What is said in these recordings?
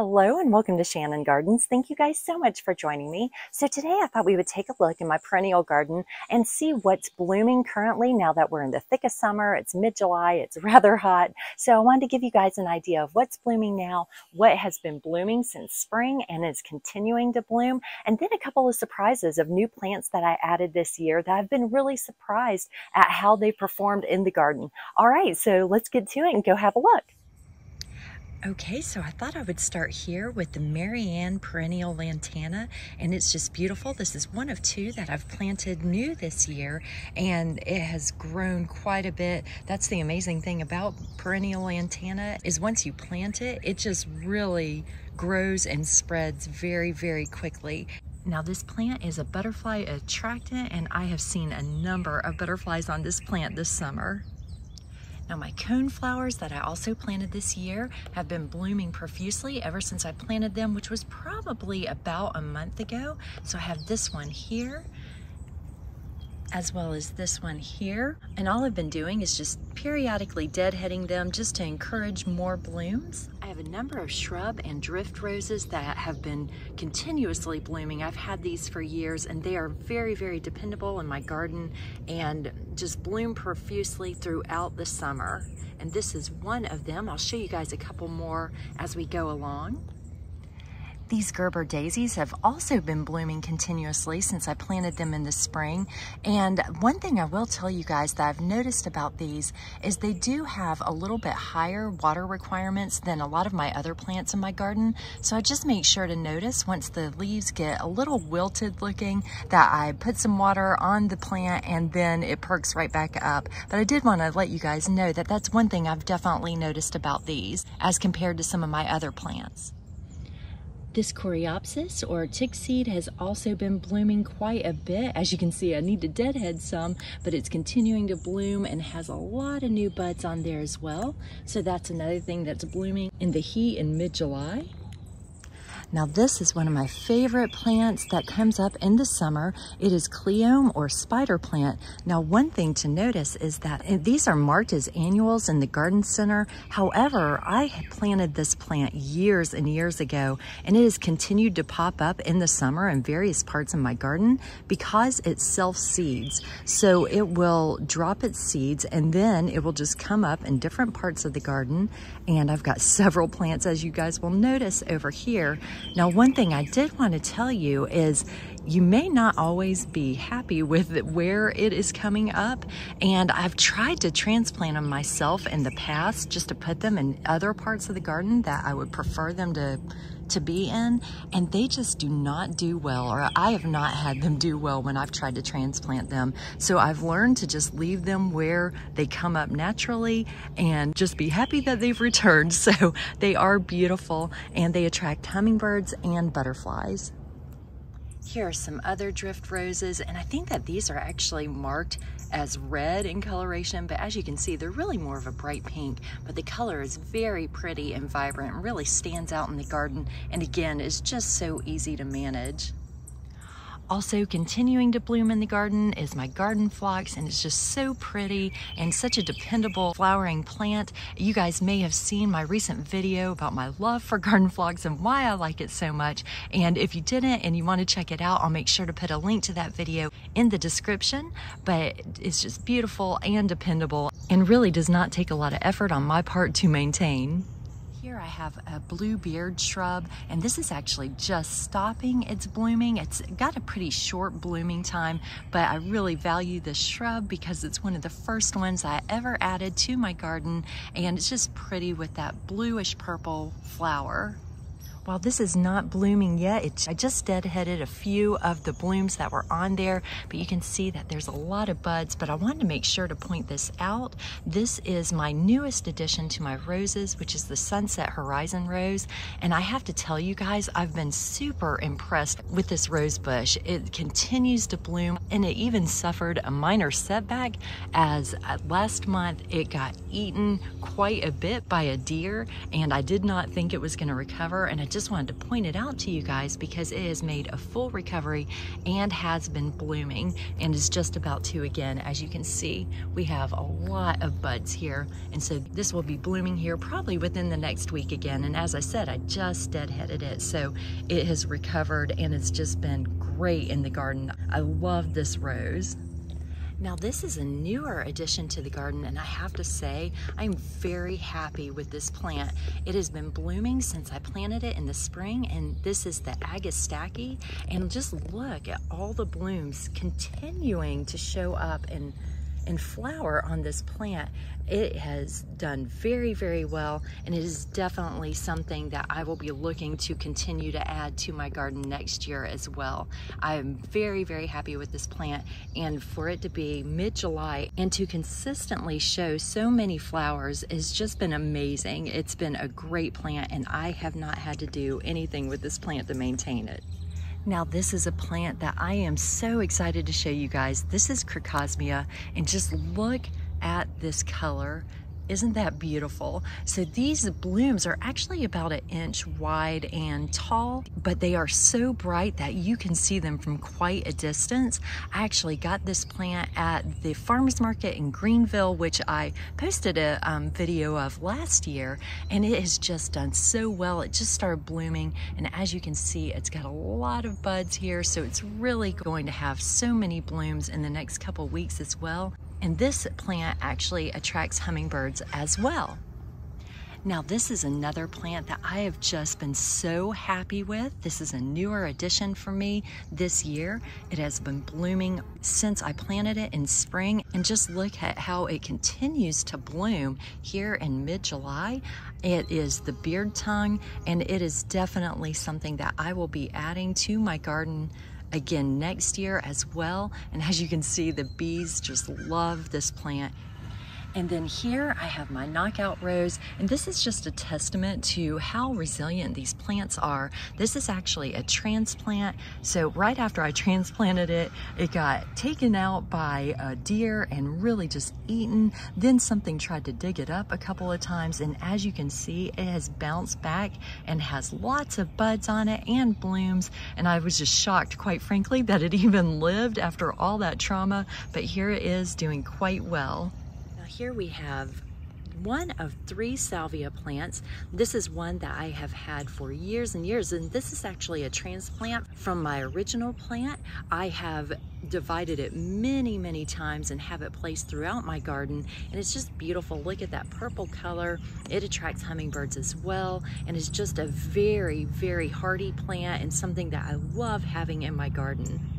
Hello and welcome to Shannon Gardens. Thank you guys so much for joining me. So today I thought we would take a look in my perennial garden and see what's blooming currently now that we're in the thick of summer. It's mid-July, it's rather hot. So I wanted to give you guys an idea of what's blooming now, what has been blooming since spring and is continuing to bloom, and then a couple of surprises of new plants that I added this year that I've been really surprised at how they performed in the garden. All right, so let's get to it and go have a look. Okay, so I thought I would start here with the Marianne Perennial Lantana, and it's just beautiful. This is one of two that I've planted new this year, and it has grown quite a bit. That's the amazing thing about Perennial Lantana is once you plant it, it just really grows and spreads very, very quickly. Now this plant is a butterfly attractant, and I have seen a number of butterflies on this plant this summer. Now my cone flowers that I also planted this year have been blooming profusely ever since I planted them, which was probably about a month ago. So I have this one here, as well as this one here. And all I've been doing is just periodically deadheading them just to encourage more blooms. I have a number of shrub and drift roses that have been continuously blooming. I've had these for years and they are very, very dependable in my garden and just bloom profusely throughout the summer. And this is one of them. I'll show you guys a couple more as we go along. These Gerber daisies have also been blooming continuously since I planted them in the spring. And one thing I will tell you guys that I've noticed about these is they do have a little bit higher water requirements than a lot of my other plants in my garden. So I just make sure to notice once the leaves get a little wilted looking that I put some water on the plant and then it perks right back up. But I did want to let you guys know that that's one thing I've definitely noticed about these as compared to some of my other plants. This Coreopsis or tick seed has also been blooming quite a bit. As you can see, I need to deadhead some, but it's continuing to bloom and has a lot of new buds on there as well. So that's another thing that's blooming in the heat in mid-July. Now this is one of my favorite plants that comes up in the summer. It is Cleome or spider plant. Now one thing to notice is that these are marked as annuals in the garden center. However, I planted this plant years and years ago and it has continued to pop up in the summer in various parts of my garden because it self-seeds. So it will drop its seeds and then it will just come up in different parts of the garden. And I've got several plants, as you guys will notice over here. Now, one thing I did want to tell you is you may not always be happy with where it is coming up. And I've tried to transplant them myself in the past just to put them in other parts of the garden that I would prefer them to be in, and they just do not do well, or I have not had them do well when I've tried to transplant them. So I've learned to just leave them where they come up naturally and just be happy that they've returned. So they are beautiful and they attract hummingbirds and butterflies. Here are some other drift roses, and I think that these are actually marked as red in coloration, but as you can see, they're really more of a bright pink, but the color is very pretty and vibrant and really stands out in the garden, and again, is just so easy to manage. Also continuing to bloom in the garden is my garden phlox, and it's just so pretty and such a dependable flowering plant. You guys may have seen my recent video about my love for garden phlox and why I like it so much. And if you didn't and you want to check it out, I'll make sure to put a link to that video in the description. But it's just beautiful and dependable and really does not take a lot of effort on my part to maintain. Here I have a blue beard shrub, and this is actually just stopping its blooming. It's got a pretty short blooming time, but I really value this shrub because it's one of the first ones I ever added to my garden, and it's just pretty with that bluish purple flower. While this is not blooming yet, I just deadheaded a few of the blooms that were on there, but you can see that there's a lot of buds, but I wanted to make sure to point this out. This is my newest addition to my roses, which is the Sunset Horizon Rose, and I have to tell you guys, I've been super impressed with this rose bush. It continues to bloom, and it even suffered a minor setback as last month it got eaten quite a bit by a deer, and I did not think it was going to recover, and I just just wanted to point it out to you guys because it has made a full recovery and has been blooming and is just about to again. As you can see, we have a lot of buds here, and so this will be blooming here probably within the next week again. And as I said, I just deadheaded it, so it has recovered and it's just been great in the garden. I love this rose. Now this is a newer addition to the garden, and I have to say I'm very happy with this plant. It has been blooming since I planted it in the spring, and this is the Agastache, and just look at all the blooms continuing to show up and flower on this plant. It has done very, very well, and it is definitely something that I will be looking to continue to add to my garden next year as well. I'm very, very happy with this plant, and for it to be mid-July and to consistently show so many flowers has just been amazing. It's been a great plant, and I have not had to do anything with this plant to maintain it. Now this is a plant that I am so excited to show you guys. This is Crocosmia, and just look at this color. Isn't that beautiful? So these blooms are actually about 1 inch wide and tall, but they are so bright that you can see them from quite a distance. I actually got this plant at the farmer's market in Greenville, which I posted a video of last year, and it has just done so well. It just started blooming, and as you can see, it's got a lot of buds here, so it's really going to have so many blooms in the next couple weeks as well. And this plant actually attracts hummingbirds as well. Now this is another plant that I have just been so happy with. This is a newer addition for me this year. It has been blooming since I planted it in spring, and just look at how it continues to bloom here in mid-July. It is the beard tongue, and it is definitely something that I will be adding to my garden again next year as well. And as you can see, the bees just love this plant. And then here I have my knockout rose, and this is just a testament to how resilient these plants are. This is actually a transplant. So right after I transplanted it, it got taken out by a deer and really just eaten. Then something tried to dig it up a couple of times, and as you can see, it has bounced back and has lots of buds on it and blooms. And I was just shocked, quite frankly, that it even lived after all that trauma, but here it is doing quite well. Here we have one of 3 salvia plants. This is one that I have had for years and years, and this is actually a transplant from my original plant. I have divided it many, many times and have it placed throughout my garden, and it's just beautiful. Look at that purple color. It attracts hummingbirds as well, and is just a very, very hardy plant and something that I love having in my garden.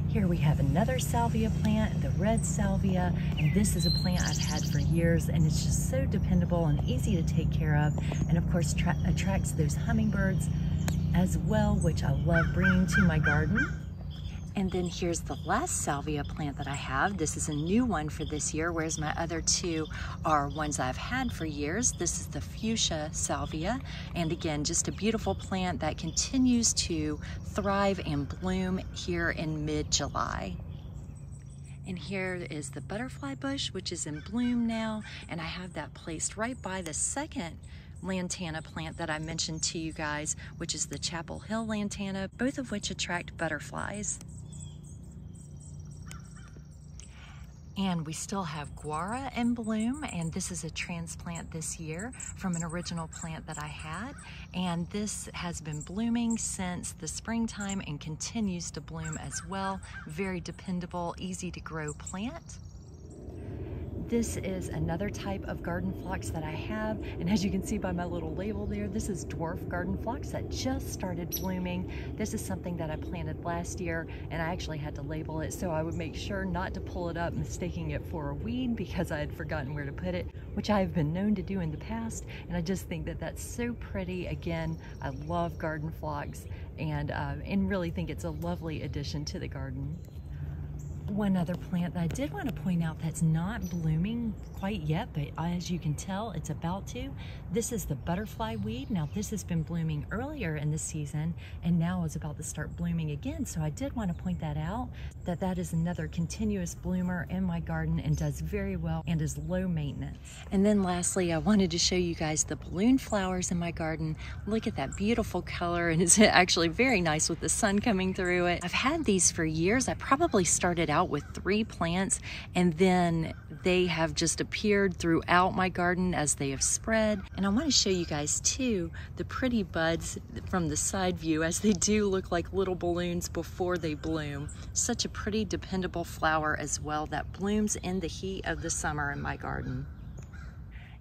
Here we have another salvia plant, the red salvia, and this is a plant I've had for years, and it's just so dependable and easy to take care of, and of course attracts those hummingbirds as well, which I love bringing to my garden. And then here's the last salvia plant that I have. This is a new one for this year, whereas my other 2 are ones I've had for years. This is the fuchsia salvia, and again, just a beautiful plant that continues to thrive and bloom here in mid-July. And here is the butterfly bush, which is in bloom now, and I have that placed right by the second lantana plant that I mentioned to you guys, which is the Chapel Hill lantana, both of which attract butterflies. And we still have guara in bloom, and this is a transplant this year from an original plant that I had, and this has been blooming since the springtime and continues to bloom as well. Very dependable, easy to grow plant. This is another type of garden phlox that I have, and as you can see by my little label there, this is dwarf garden phlox that just started blooming. This is something that I planted last year, and I actually had to label it so I would make sure not to pull it up mistaking it for a weed because I had forgotten where to put it, which I have been known to do in the past, and I just think that that's so pretty. Again, I love garden phlox, and really think it's a lovely addition to the garden. One other plant that I did want to point out that's not blooming quite yet, but as you can tell, it's about to. This is the butterfly weed. Now this has been blooming earlier in the season and now is about to start blooming again. So I did want to point that out, that is another continuous bloomer in my garden and does very well and is low maintenance. And then lastly, I wanted to show you guys the balloon flowers in my garden. Look at that beautiful color, and it's actually very nice with the sun coming through it. I've had these for years. I probably started out with 3 plants, and then they have just appeared throughout my garden as they have spread. And I want to show you guys too the pretty buds from the side view, as they do look like little balloons before they bloom. Such a pretty dependable flower as well that blooms in the heat of the summer in my garden.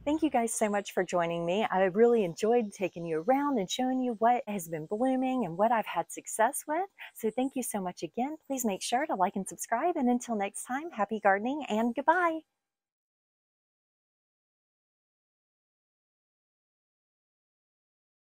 Thank you guys so much for joining me. I really enjoyed taking you around and showing you what has been blooming and what I've had success with. So thank you so much again. Please make sure to like and subscribe. And until next time, happy gardening and goodbye.